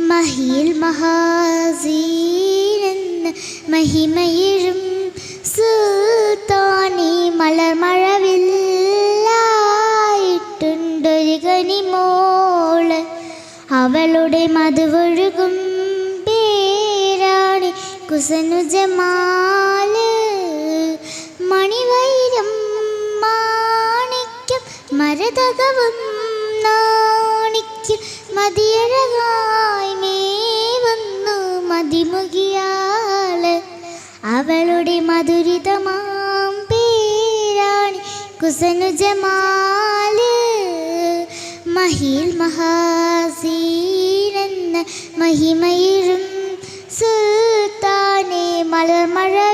മഹിയിൽ മഹാസീനെന്ന മഹിമയിഴും സുൽത്താനി മലർമഴവില്ലായിട്ടുണ്ടൊരു കനിമോള്. അവളുടെ മധുവൊഴുകും പേരാണ് കുസനു ജമാല്. മണിവൈരം മാണിക്യം മരതകവും നാണിക്കും മതിയഴകായി മേവന്നു മതിമുകിയാള്. അവളുടെ മധുരിതമാം പേരാണ് കുസനു ജമാല്. മഹിയിൽ മഹാസീനെന്ന മഹിമയിഴും സുൽത്താനെ മലർമഴ